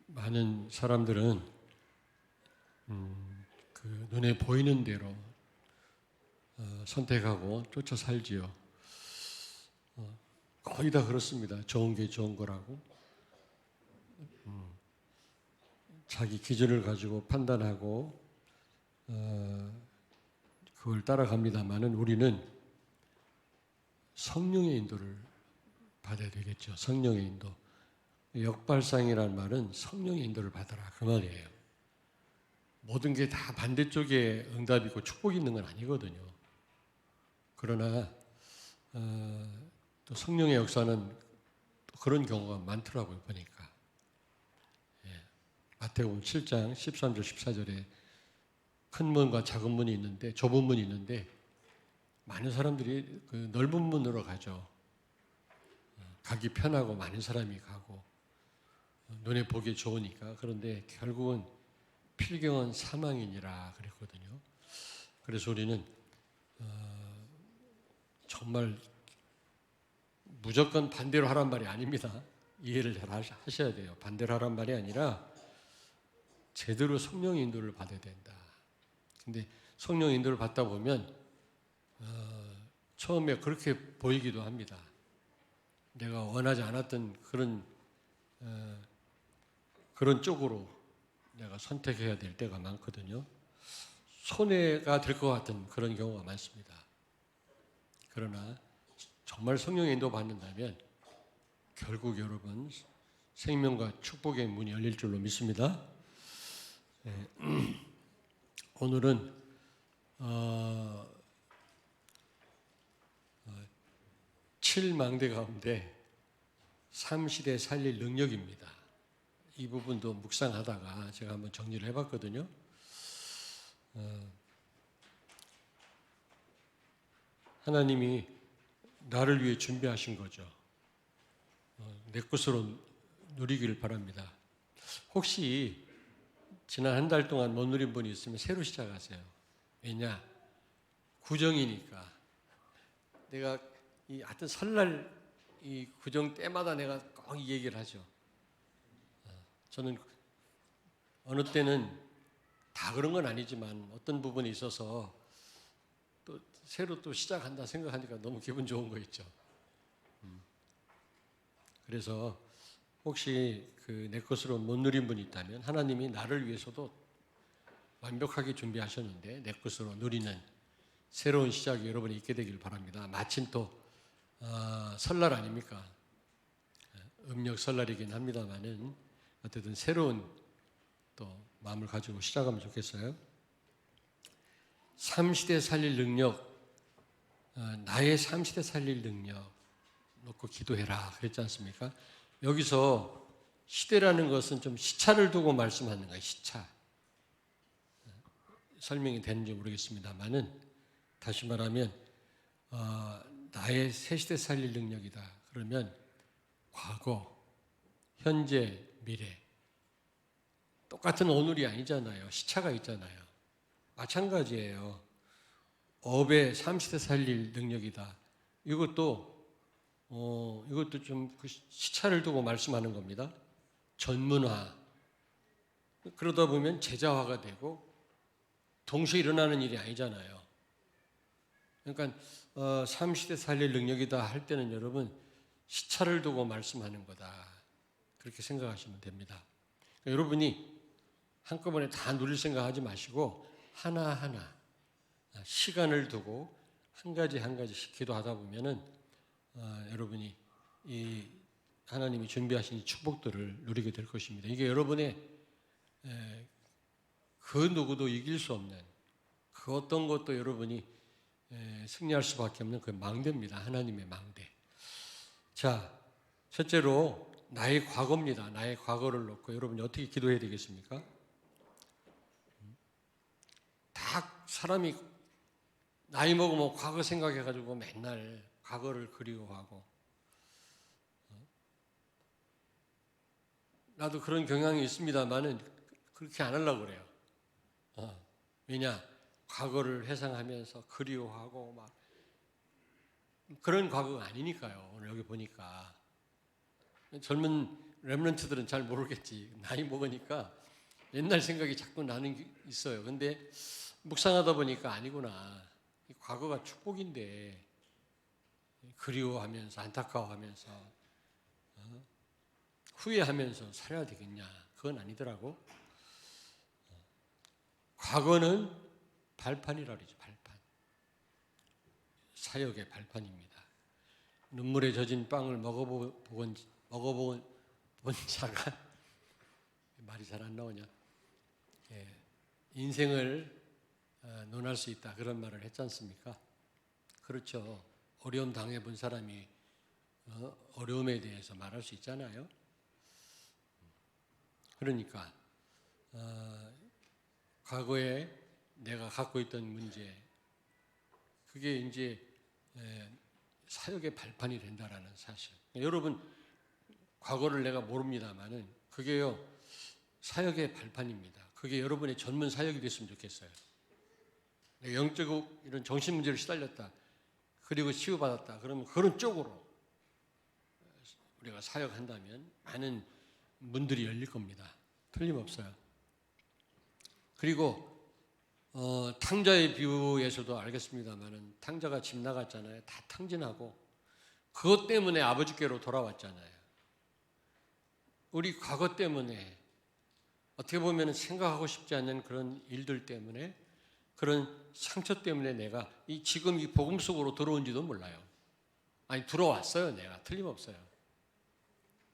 많은 사람들은 그 눈에 보이는 대로 선택하고 쫓아 살지요. 거의 다 그렇습니다. 좋은 게 좋은 거라고 자기 기준을 가지고 판단하고 그걸 따라갑니다만은 우리는 성령의 인도를 받아야 되겠죠. 성령의 인도. 역발상이라는 말은 성령의 인도를 받아라 그 말이에요. 모든 게 다 반대쪽에 응답이고 축복이 있는 건 아니거든요. 그러나 또 성령의 역사는 또 그런 경우가 많더라고요. 보니까 마태복음 7장 13절 14절에 큰 문과 작은 문이 있는데 좁은 문이 있는데 많은 사람들이 그 넓은 문으로 가죠. 가기 편하고 많은 사람이 가고 눈에 보기 좋으니까. 그런데 결국은 필경은 사망이니라 그랬거든요. 그래서 우리는 정말 무조건 반대로 하란 말이 아닙니다. 이해를 잘 하셔야 돼요. 반대로 하란 말이 아니라 제대로 성령의 인도를 받아야 된다. 근데 성령의 인도를 받다 보면 처음에 그렇게 보이기도 합니다. 내가 원하지 않았던 그런 쪽으로 내가 선택해야 될 때가 많거든요. 손해가 될 것 같은 그런 경우가 많습니다. 그러나 정말 성령의 인도 받는다면 결국 여러분 생명과 축복의 문이 열릴 줄로 믿습니다. 오늘은 7망대 가운데 3시대 살릴 능력입니다. 이 부분도 묵상하다가 제가 한번 정리를 해봤거든요. 하나님이 나를 위해 준비하신 거죠. 내 것으로 누리기를 바랍니다. 혹시 지난 한 달 동안 못 누린 분이 있으면 새로 시작하세요. 왜냐? 구정이니까. 내가 하여튼 설날 이 구정 때마다 내가 꼭 이 얘기를 하죠. 저는 어느 때는 다 그런 건 아니지만 어떤 부분이 있어서 또 새로 또 시작한다 생각하니까 너무 기분 좋은 거 있죠. 그래서 혹시 그 내 것으로 못 누린 분이 있다면 하나님이 나를 위해서도 완벽하게 준비하셨는데 내 것으로 누리는 새로운 시작이 여러분이 있게 되길 바랍니다. 마침 또 설날 아닙니까? 음력 설날이긴 합니다만은 어쨌든 새로운 또 마음을 가지고 시작하면 좋겠어요. 3시대 살릴 능력, 나의 3시대 살릴 능력 놓고 기도해라 그랬지 않습니까? 여기서 시대라는 것은 좀 시차를 두고 말씀하는 거예요. 시차. 설명이 되는지 모르겠습니다만은 다시 말하면 나의 새 시대 살릴 능력이다. 그러면 과거, 현재, 미래 똑같은 오늘이 아니잖아요. 시차가 있잖아요. 마찬가지예요. 업의 3시대 살릴 능력이다. 이것도 좀 그 시차를 두고 말씀하는 겁니다. 전문화. 그러다 보면 제자화가 되고 동시에 일어나는 일이 아니잖아요. 그러니까 3시대 살릴 능력이다 할 때는 여러분 시차를 두고 말씀하는 거다. 그렇게 생각하시면 됩니다. 그러니까 여러분이 한꺼번에 다 누릴 생각하지 마시고 하나하나 시간을 두고 한 가지 한 가지씩 기도하다 보면은 여러분이 이 하나님이 준비하신 이 축복들을 누리게 될 것입니다. 이게 여러분의 그 누구도 이길 수 없는 그 어떤 것도 여러분이 승리할 수밖에 없는 그 망대입니다. 하나님의 망대. 자, 첫째로 나의 과거입니다. 나의 과거를 놓고 여러분이 어떻게 기도해야 되겠습니까? 다 사람이 나이 먹으면 과거 생각해가지고 맨날 과거를 그리워하고 나도 그런 경향이 있습니다만은 그렇게 안 하려고 그래요. 왜냐? 과거를 회상하면서 그리워하고 막 그런 과거가 아니니까요. 오늘 여기 보니까 젊은 렘넌트들은 잘 모르겠지. 나이 먹으니까 옛날 생각이 자꾸 나는 게 있어요. 근데 묵상하다 보니까 아니구나. 과거가 축복인데 그리워하면서 안타까워하면서 후회하면서 살아야 되겠냐? 그건 아니더라고. 과거는 발판이라고 그러죠. 발판. 사역의 발판입니다. 눈물에 젖은 빵을 먹어본 자가 말이 잘 안 나오냐? 인생을 논할 수 있다 그런 말을 했지 않습니까? 그렇죠. 어려움 당해본 사람이 어려움에 대해서 말할 수 있잖아요. 그러니까 과거에 내가 갖고 있던 문제 그게 이제 사역의 발판이 된다라는 사실. 여러분 과거를 내가 모릅니다만은 그게요 사역의 발판입니다. 그게 여러분의 전문 사역이 됐으면 좋겠어요. 내가 영적 이런 정신 문제를 시달렸다. 그리고 치유받았다. 그러면 그런 쪽으로 우리가 사역한다면 많은 문들이 열릴 겁니다. 틀림없어요. 그리고 탕자의 비유에서도 알겠습니다만은 탕자가 집 나갔잖아요. 다 탕진하고 그것 때문에 아버지께로 돌아왔잖아요. 우리 과거 때문에 어떻게 보면 생각하고 싶지 않는 그런 일들 때문에 그런 상처 때문에 내가 지금 이 복음 속으로 들어온지도 몰라요. 아니 들어왔어요. 내가 틀림없어요.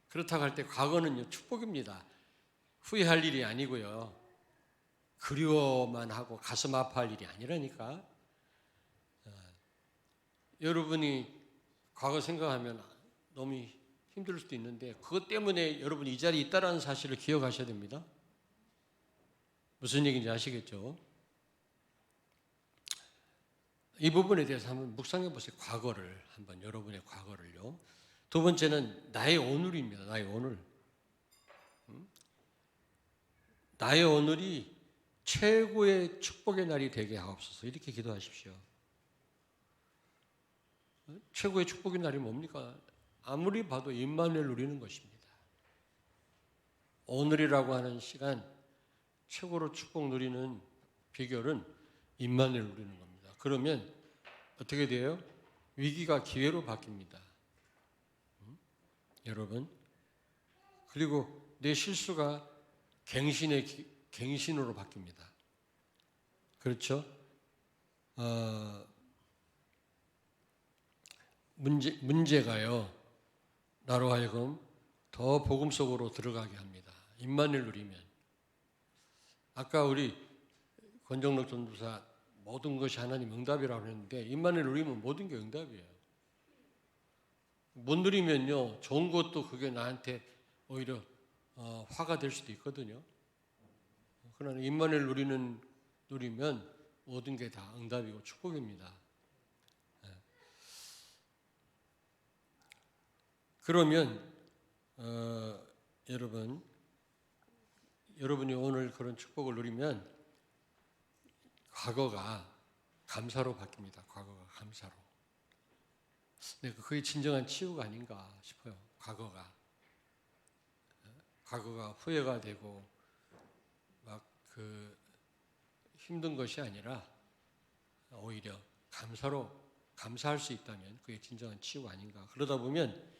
그렇다고 할 때 과거는요 축복입니다. 후회할 일이 아니고요. 그리워만 하고 가슴 아파할 일이 아니라니까. 여러분이 과거 생각하면 너무 힘들 수도 있는데 그것 때문에 여러분이 이 자리에 있다는 사실을 기억하셔야 됩니다. 무슨 얘기인지 아시겠죠? 이 부분에 대해서 한번 묵상해 보세요. 과거를 한번 여러분의 과거를요. 두 번째는 나의 오늘입니다. 나의 오늘. 나의 오늘이 최고의 축복의 날이 되게 하옵소서. 이렇게 기도하십시오. 최고의 축복의 날이 뭡니까? 아무리 봐도 임마누엘 누리는 것입니다. 오늘이라고 하는 시간 최고로 축복 누리는 비결은 임마누엘 누리는 겁니다. 그러면 어떻게 돼요? 위기가 기회로 바뀝니다. 여러분. 그리고 내 실수가 갱신으로 바뀝니다. 그렇죠? 문제가요, 나로 하여금 더 복음 속으로 들어가게 합니다. 임마누엘 누리면. 아까 우리 권정록 전도사 모든 것이 하나님 응답이라고 했는데 임마누엘 누리면 모든 게 응답이에요. 못 누리면요, 좋은 것도 그게 나한테 오히려 화가 될 수도 있거든요. 그러나 임마누엘 누리면 모든 게 다 응답이고 축복입니다. 그러면 여러분이 오늘 그런 축복을 누리면 과거가 감사로 바뀝니다. 과거가 감사로. 네, 그게 진정한 치유가 아닌가 싶어요. 과거가 후회가 되고 막 힘든 것이 아니라 오히려 감사할 수 있다면 그게 진정한 치유가 아닌가. 그러다 보면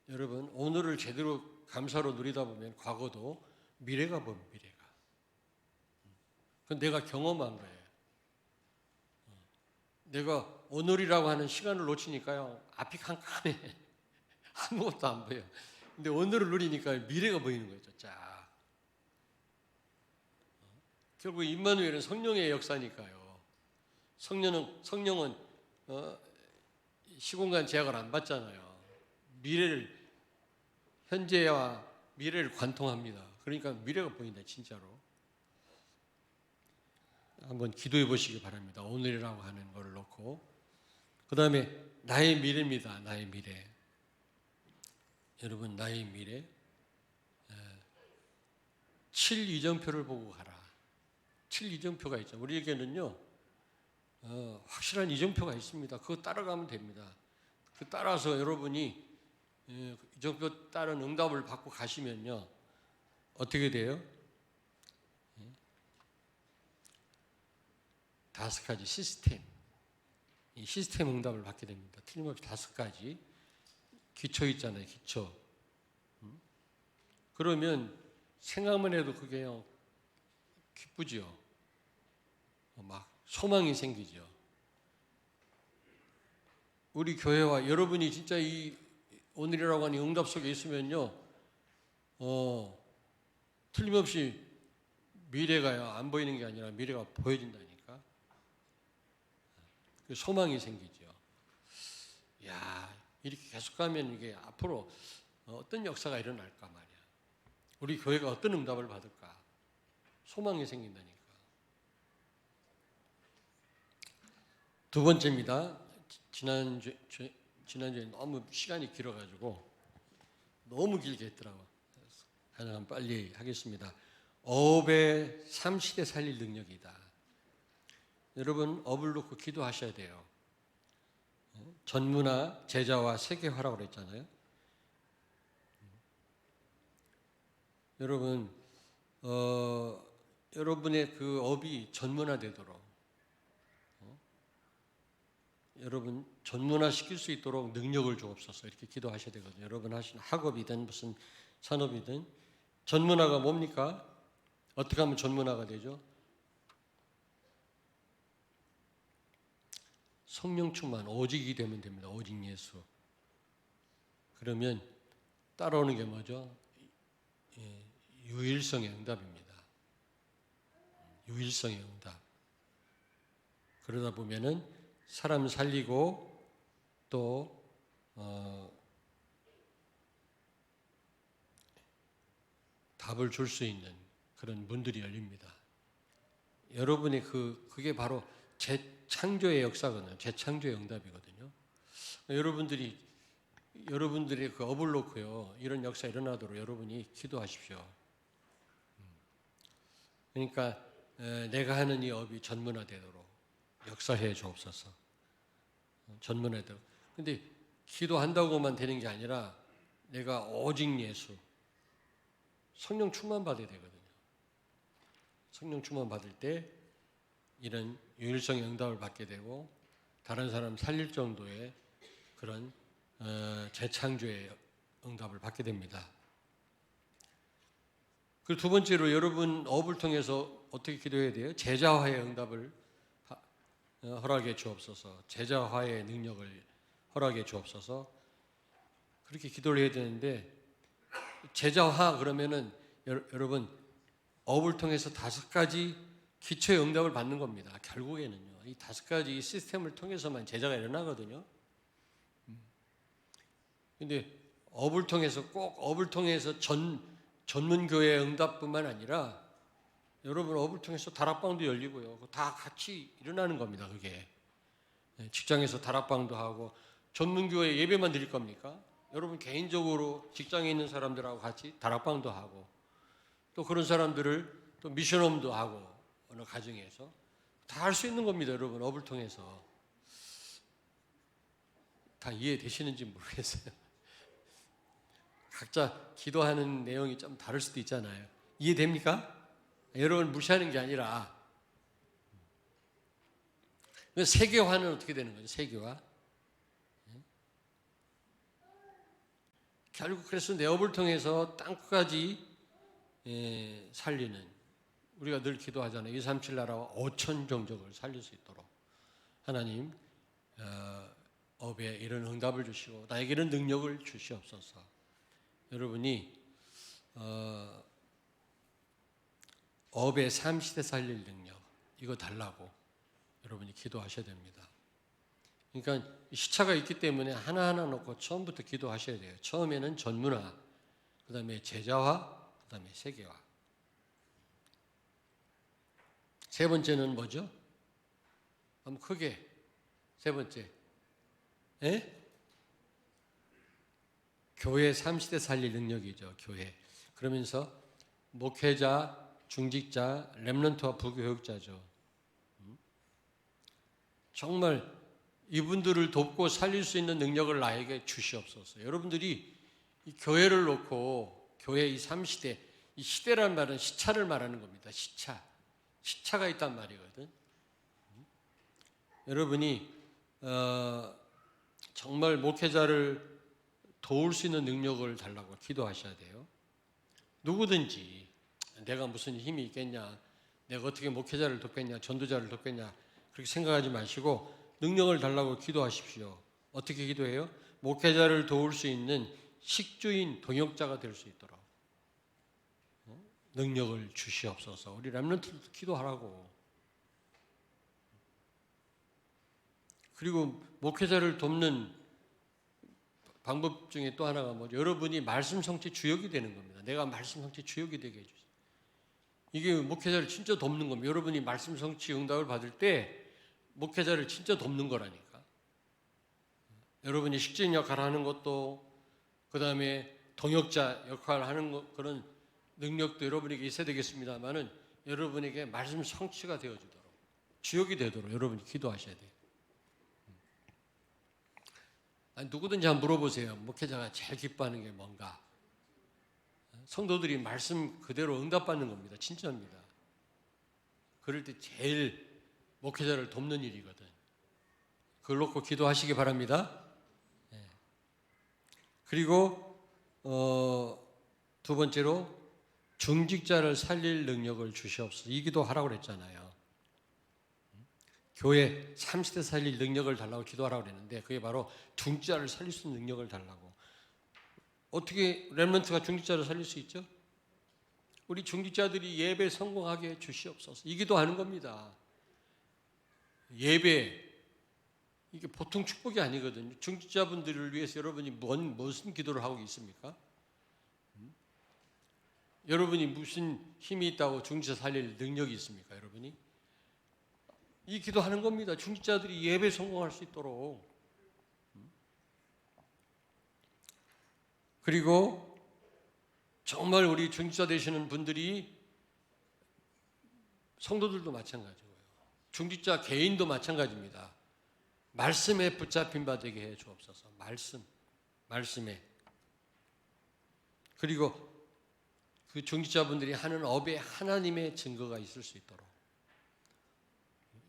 여러분 오늘을 제대로 감사로 누리다 보면 과거도 미래가 보면 미래가. 그건 내가 경험한 거예요. 내가 오늘이라고 하는 시간을 놓치니까요 앞이 캄캄해. 아무것도 안 보여. 근데 오늘을 누리니까 미래가 보이는 거죠. 쫙. 결국 임마누엘은 성령의 역사니까요. 성령은 시공간 제약을 안 받잖아요. 현재와 미래를 관통합니다. 그러니까 미래가 보인다, 진짜로. 한번 기도해 보시기 바랍니다. 오늘이라고 하는 걸 놓고. 그 다음에 나의 미래입니다. 나의 미래. 여러분, 나의 미래. 7 이정표를 보고 가라. 7 이정표가 있죠. 우리에게는요, 확실한 이정표가 있습니다. 그거 따라가면 됩니다. 그 따라서 여러분이 이 정도 따른 응답을 받고 가시면요, 어떻게 돼요? 5가지 시스템, 이 시스템 응답을 받게 됩니다. 틀림없이 5가지 기초 있잖아요, 기초. 그러면 생각만 해도 그게요 기쁘죠. 막 소망이 생기죠. 우리 교회와 여러분이 진짜 이 오늘이라고 하는 응답 속에 있으면요, 틀림없이 미래가요 안 보이는 게 아니라 미래가 보여진다니까. 그 소망이 생기죠. 야, 이렇게 계속 가면 이게 앞으로 어떤 역사가 일어날까 말이야. 우리 교회가 어떤 응답을 받을까? 소망이 생긴다니까. 두 번째입니다. 지난주에 너무 시간이 길어가지고 너무 길게 했더라고. 가능하면 빨리 하겠습니다. 어업의 삼시대 살릴 능력이다. 여러분, 업을 놓고 기도하셔야 돼요. 전문화, 제자화, 세계화라고 그랬잖아요. 여러분, 여러분의 그 업이 전문화되도록, 여러분 전문화 시킬 수 있도록 능력을 주옵소서 이렇게 기도하셔야 되거든요. 여러분 하시는 학업이든 무슨 산업이든 전문화가 뭡니까? 어떻게 하면 전문화가 되죠? 성령 충만, 오직이 되면 됩니다. 오직 예수. 그러면 따라오는 게 뭐죠? 유일성의 응답입니다. 유일성의 응답. 그러다 보면은 사람 살리고 또 답을 줄 수 있는 그런 문들이 열립니다. 여러분의 그게 바로 재창조의 역사거든요. 재창조의 응답이거든요. 여러분들의 그 업을 놓고요, 이런 역사 일어나도록 여러분이 기도하십시오. 그러니까 내가 하는 이 업이 전문화되도록 역사해 주옵소서. 전문화되도록. 근데 기도한다고만 되는 게 아니라 내가 오직 예수, 성령 충만 받아야 되거든요. 성령 충만 받을 때 이런 유일성의 응답을 받게 되고 다른 사람 살릴 정도의 그런 재창조의 응답을 받게 됩니다. 그리고 두 번째로 여러분 업을 통해서 어떻게 기도해야 돼요? 제자화의 응답을 허락해 주옵소서. 제자화의 능력을 허락해 주옵소서. 그렇게 기도를 해야 되는데, 제자화 그러면은 여러분 업을 통해서 5가지 기초의 응답을 받는 겁니다. 결국에는요, 이 5가지 시스템을 통해서만 제자가 일어나거든요. 근데 업을 통해서 전문교회의 응답뿐만 아니라 여러분 업을 통해서 다락방도 열리고요. 다 같이 일어나는 겁니다. 그게 직장에서 다락방도 하고, 전문교회 예배만 드릴 겁니까? 여러분 개인적으로 직장에 있는 사람들하고 같이 다락방도 하고, 또 그런 사람들을 또 미션홈도 하고, 어느 가정에서 다 할 수 있는 겁니다. 여러분 업을 통해서. 다 이해되시는지 모르겠어요. 각자 기도하는 내용이 좀 다를 수도 있잖아요. 이해됩니까? 여러분 무시하는 게 아니라, 세계화는 어떻게 되는 거죠? 세계화. 결국 그래서 내 업을 통해서 땅끝까지 살리는, 우리가 늘 기도하잖아요. 237 나라와 5천 종족을 살릴 수 있도록 하나님 업에 이런 응답을 주시고 나에게는 능력을 주시옵소서. 여러분이 업의 3시대 살릴 능력, 이거 달라고 여러분이 기도하셔야 됩니다. 그러니까 시차가 있기 때문에 하나하나 놓고 처음부터 기도하셔야 돼요. 처음에는 전문화, 그 다음에 제자화, 그 다음에 세계화. 세 번째는 뭐죠? 한번 크게. 세 번째. 교회 3시대 살릴 능력이죠. 교회. 그러면서 목회자, 중직자, 렘넌트와 부교육자죠. 정말 이분들을 돕고 살릴 수 있는 능력을 나에게 주시옵소서. 여러분들이 이 교회를 놓고 교회 이 3시대, 이 시대란 말은 시차를 말하는 겁니다. 시차가 있단 말이거든. 여러분이 정말 목회자를 도울 수 있는 능력을 달라고 기도하셔야 돼요. 누구든지 내가 무슨 힘이 있겠냐, 내가 어떻게 목회자를 돕겠냐, 전도자를 돕겠냐 그렇게 생각하지 마시고 능력을 달라고 기도하십시오. 어떻게 기도해요? 목회자를 도울 수 있는 식주인 동역자가 될 수 있도록 능력을 주시옵소서. 우리 렘넌트도 기도하라고. 그리고 목회자를 돕는 방법 중에 또 하나가 뭐죠? 여러분이 말씀 성취 주역이 되는 겁니다. 내가 말씀 성취 주역이 되게 해주세요. 이게 목회자를 진짜 돕는 겁니다. 여러분이 말씀 성취 응답을 받을 때 목회자를 진짜 돕는 거라니까. 여러분이 식주인 역할을 하는 것도, 그 다음에 동역자 역할을 하는 것, 그런 능력도 여러분에게 있어야 되겠습니다만은 여러분에게 말씀 성취가 되어주도록, 주역이 되도록 여러분이 기도하셔야 돼요. 아니, 누구든지 한번 물어보세요. 목회자가 제일 기뻐하는 게 뭔가? 성도들이 말씀 그대로 응답받는 겁니다. 진짜입니다. 그럴 때 제일 목회자를 돕는 일이거든. 그걸 놓고 기도하시기 바랍니다. 네. 그리고 두 번째로 중직자를 살릴 능력을 주시옵소서. 이 기도하라고 그랬잖아요. 교회 30대 살릴 능력을 달라고 기도하라고 그랬는데 그게 바로 중직자를 살릴 수 있는 능력을 달라고. 어떻게 렘넌트가 중직자를 살릴 수 있죠? 우리 중직자들이 예배 성공하게 해 주시옵소서. 이 기도하는 겁니다. 예배, 이게 보통 축복이 아니거든요. 중직자분들을 위해서 여러분이 무슨 기도를 하고 있습니까? 여러분이 무슨 힘이 있다고 중직자 살릴 능력이 있습니까? 여러분이? 이 기도하는 겁니다. 중직자들이 예배 성공할 수 있도록. 그리고 정말 우리 중직자 되시는 분들이, 성도들도 마찬가지고요. 중직자 개인도 마찬가지입니다. 말씀에 붙잡힌 바 되게 해 주옵소서. 말씀에. 그리고 그 중직자분들이 하는 업에 하나님의 증거가 있을 수 있도록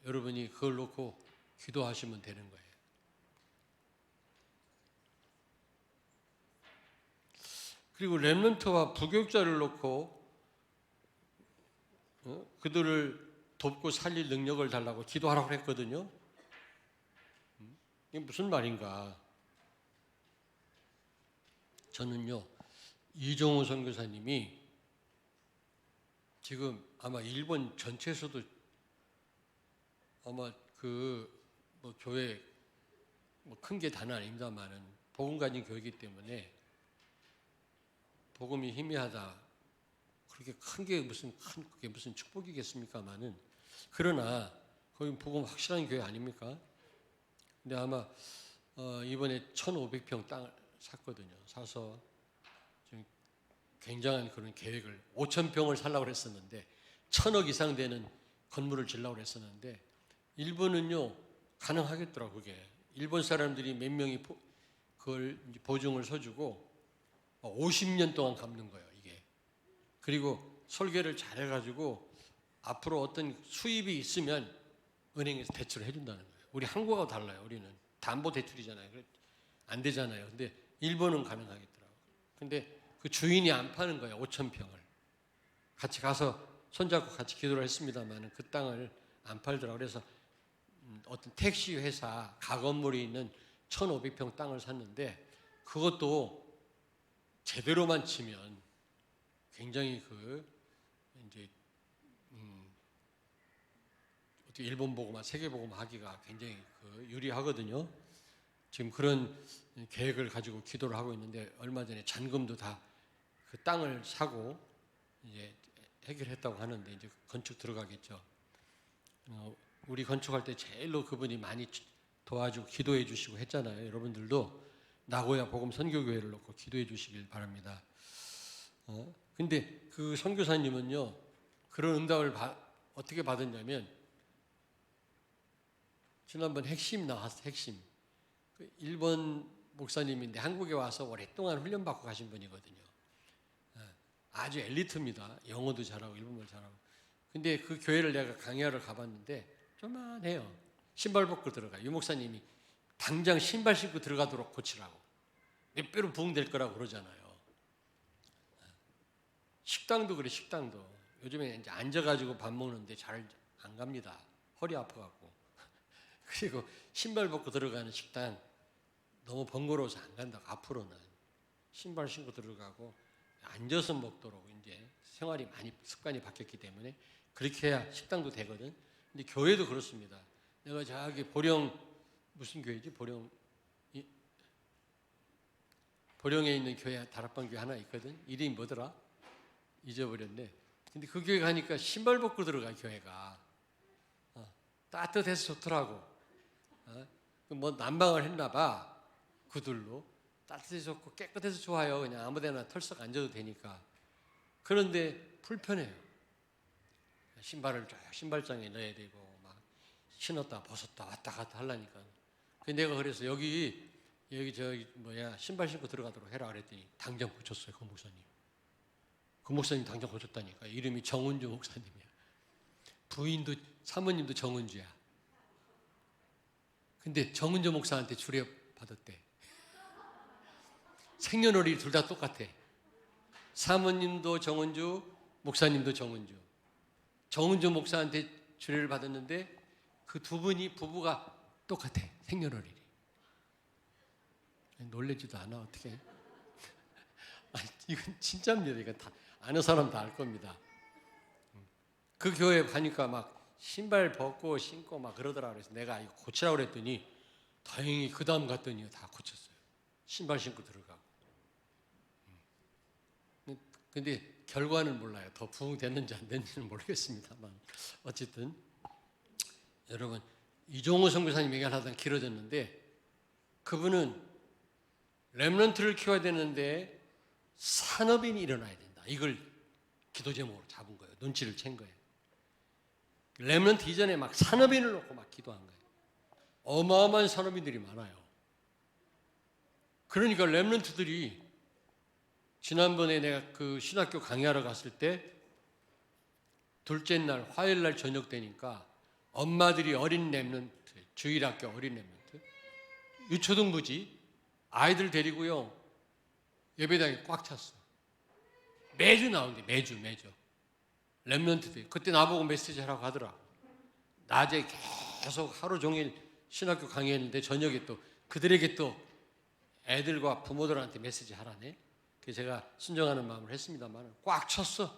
여러분이 그걸 놓고 기도하시면 되는 거예요. 그리고 렘넌트와 부교육자를 놓고 그들을 돕고 살릴 능력을 달라고 기도하라고 했거든요. 이게 무슨 말인가? 저는요, 이종호 선교사님이 지금 아마 일본 전체에서도 아마 뭐 교회 큰 게 다는 아닙니다만은 복음 가진 교회이기 때문에 복음이 희미하다, 그렇게 큰 게 그게 무슨 축복이겠습니까만은, 그러나 거기 복음 확실한 교회 아닙니까? 근데 아마 이번에 1,500평 땅을 샀거든요. 사서 지금 굉장한 그런 계획을 5,000평을 살라고 했었는데 1,000억 이상 되는 건물을 지으려고 했었는데 일본은요 가능하겠더라고. 그게 일본 사람들이 몇 명이 그걸 보증을 서주고 50년 동안 갚는 거예요, 이게. 그리고 설계를 잘해가지고 앞으로 어떤 수입이 있으면 은행에서 대출을 해준다는 거예요. 우리 한국하고 달라요. 우리는 담보 대출이잖아요. 안 되잖아요. 근데 일본은 가능하겠더라고요. 근데 그 주인이 안 파는 거예요, 5,000평을. 같이 가서 손잡고 같이 기도를 했습니다만 그 땅을 안 팔더라고요. 그래서 어떤 택시 회사 가건물이 있는 1,500평 땅을 샀는데 그것도 제대로만 치면 굉장히 이제 어떻게 일본 보고만 세계 보고만 하기가 굉장히 유리하거든요. 지금 그런 계획을 가지고 기도를 하고 있는데 얼마 전에 잔금도 다 그 땅을 사고 이제 해결했다고 하는데 이제 건축 들어가겠죠. 우리 건축할 때 제일로 그분이 많이 도와주고 기도해 주시고 했잖아요. 여러분들도 나고야 복음 선교교회를 놓고 기도해 주시길 바랍니다. 근데 그 선교사님은요, 그런 응답을 어떻게 받았냐면, 지난번 핵심 나왔어, 핵심. 일본 목사님인데 한국에 와서 오랫동안 훈련받고 가신 분이거든요. 아주 엘리트입니다. 영어도 잘하고 일본말 잘하고. 근데 그 교회를 내가 강의하러 가봤는데 조만해요. 신발 벗고 들어가. 유 목사님이 당장 신발 신고 들어가도록 고치라고. 몇 배로 부흥될 거라고 그러잖아요. 식당도 그래, 식당도. 요즘에 이제 앉아가지고 밥 먹는데 잘 안 갑니다. 허리 아파갖고. 그리고 신발 벗고 들어가는 식당 너무 번거로워서 안 간다고. 앞으로는 신발 신고 들어가고 앉아서 먹도록 이제 생활이 많이 습관이 바뀌었기 때문에 그렇게 해야 식당도 되거든. 근데 교회도 그렇습니다. 내가 저기 보령 무슨 교회지? 보령에 있는 교회 다락방 교회 하나 있거든. 이름이 뭐더라? 잊어버렸네. 근데 그 교회 가니까 신발 벗고 들어가 교회가. 따뜻해서 좋더라고. 뭐 난방을 했나 봐. 구들로. 따뜻해서 좋고 깨끗해서 좋아요. 그냥 아무데나 털썩 앉아도 되니까. 그런데 불편해요. 신발을 쫙 신발장에 넣어야 되고 막 신었다 벗었다 왔다 갔다 하려니까. 내가 그래서 여기 신발 신고 들어가도록 해라 그랬더니 당장 고쳤어요. 그 목사님. 그 목사님 당장 고쳤다니까. 이름이 정은주 목사님이야. 부인도 사모님도 정은주야. 근데 정은주 목사한테 주례 받았대. 생년월일 둘 다 똑같아. 사모님도 정은주, 목사님도 정은주. 정은주 목사한테 주례를 받았는데 그 두 분이 부부가 똑같아. 생년월일이. 놀래지도 않아 어떻게? 이건 진짜입니다. 이건 다 아는 사람 다 알 겁니다. 그 교회 가니까 막 신발 벗고 신고 막 그러더라. 그래서 내가 이거 고치라고 그랬더니 다행히 그 다음 갔더니 다 고쳤어요. 신발 신고 들어가고. 근데 결과는 몰라요. 더 부흥됐는지 안 됐는지는 모르겠습니다만 어쨌든 여러분 이종호 선교사님 얘기하다 길어졌는데 그분은 렘넌트를 키워야 되는데 산업인이 일어나야 된다. 이걸 기도 제목으로 잡은 거예요. 눈치를 챈 거예요. 렘넌트 이전에 막 산업인을 놓고 막 기도한 거예요. 어마어마한 산업인들이 많아요. 그러니까 렘넌트들이 지난번에 내가 그 신학교 강의하러 갔을 때 둘째 날 화요일 날 저녁 되니까 엄마들이 어린 렘넌트, 주일학교 어린 렘넌트, 유초등부지 아이들 데리고요 예배당이 꽉 찼어. 매주 나오는데 매주 렘넌트들. 그때 나보고 메시지 하라고 하더라. 낮에 계속 하루 종일 신학교 강의했는데 저녁에 또 그들에게 또 애들과 부모들한테 메시지 하라네. 그래서 제가 순종하는 마음을 했습니다만 꽉 찼어.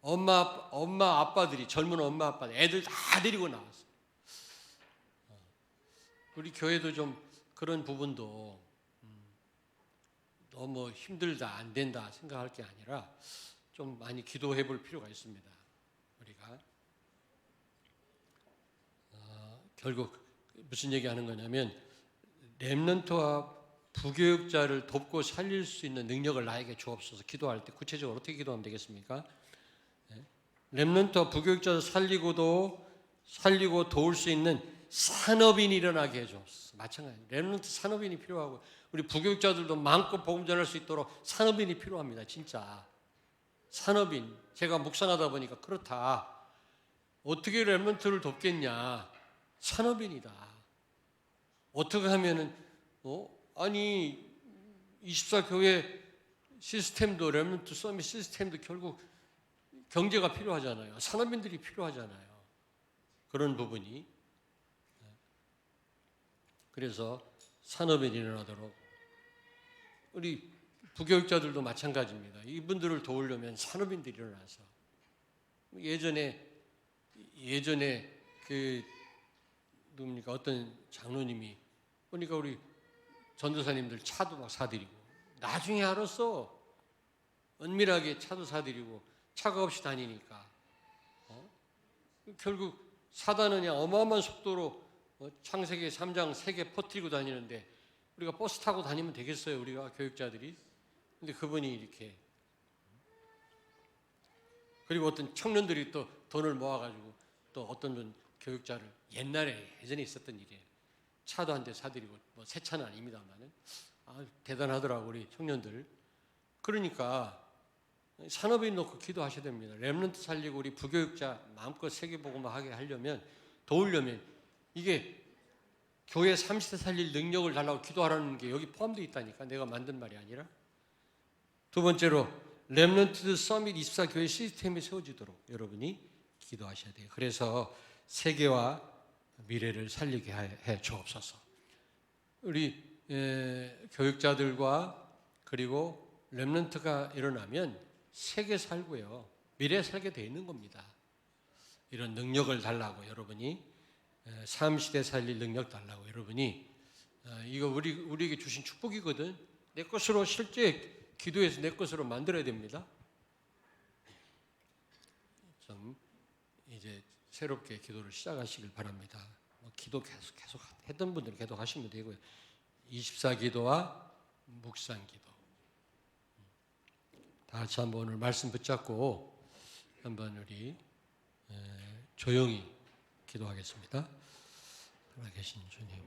엄마 아빠들이 젊은 엄마 아빠들 애들 다 데리고 나왔어. 우리 교회도 좀 그런 부분도 너무 힘들다 안 된다 생각할 게 아니라 좀 많이 기도해 볼 필요가 있습니다. 우리가 결국 무슨 얘기하는 거냐면 렘넌트와 부교육자를 돕고 살릴 수 있는 능력을 나에게 주옵소서. 기도할 때 구체적으로 어떻게 기도하면 되겠습니까? 렘넌트와 부교육자를 살리고 도울 수 있는 산업인이 일어나게 해주옵소서. 마찬가지예요. 렘넌트 산업인이 필요하고 우리 부교육자들도 마음껏 복음 전할 수 있도록 산업인이 필요합니다. 진짜 산업인. 제가 묵상하다 보니까 그렇다. 어떻게 렘넌트를 돕겠냐? 산업인이다. 어떻게 하면은 아니 24교회 시스템도 렘넌트 서밋 시스템도 결국 경제가 필요하잖아요. 산업인들이 필요하잖아요. 그런 부분이. 그래서 산업인이 일어나도록 우리 부교육자들도 마찬가지입니다. 이분들을 도우려면 산업인들이 일어나서 예전에 그 누굽니까 어떤 장로님이 보니까 우리 전도사님들 차도 막 사드리고 나중에 알았어. 은밀하게 차도 사드리고 차가 없이 다니니까 결국 사단은 그냥 어마어마한 속도로 창세기 3장 3개 퍼뜨리고 다니는데 우리가 버스 타고 다니면 되겠어요? 우리가 교육자들이. 근데 그분이 이렇게 그리고 어떤 청년들이 또 돈을 모아가지고 또 어떤 분 교육자를 예전에 있었던 일이에요. 차도 한 대 사드리고 뭐 새 차는 아닙니다만은 대단하더라고 우리 청년들. 그러니까 산업에 놓고 기도하셔야 됩니다. 렘넌트 살리고 우리 부교육자 마음껏 세계복음화 하게 하려면, 도우려면 이게 교회 30대 살릴 능력을 달라고 기도하라는 게 여기 포함되어 있다니까. 내가 만든 말이 아니라. 두 번째로 렘넌트 서밋 24 교회 시스템이 세워지도록 여러분이 기도하셔야 돼요. 그래서 세계와 미래를 살리게 해 주옵소서. 우리 교육자들과 그리고 렘넌트가 일어나면 세계 살고요, 미래 살게 돼 있는 겁니다. 이런 능력을 달라고 여러분이, 삶시대 살릴 능력 달라고 여러분이, 이거 우리에게 주신 축복이거든. 내 것으로 실제 기도해서 내 것으로 만들어야 됩니다. 좀 이제 새롭게 기도를 시작하시길 바랍니다. 기도 계속 했던 분들은 계속 하시면 되고요. 24 기도와 묵상 기도. 다 같이 한번 오늘 말씀 붙잡고 한번 우리 조용히 기도하겠습니다. 살아계신 주님,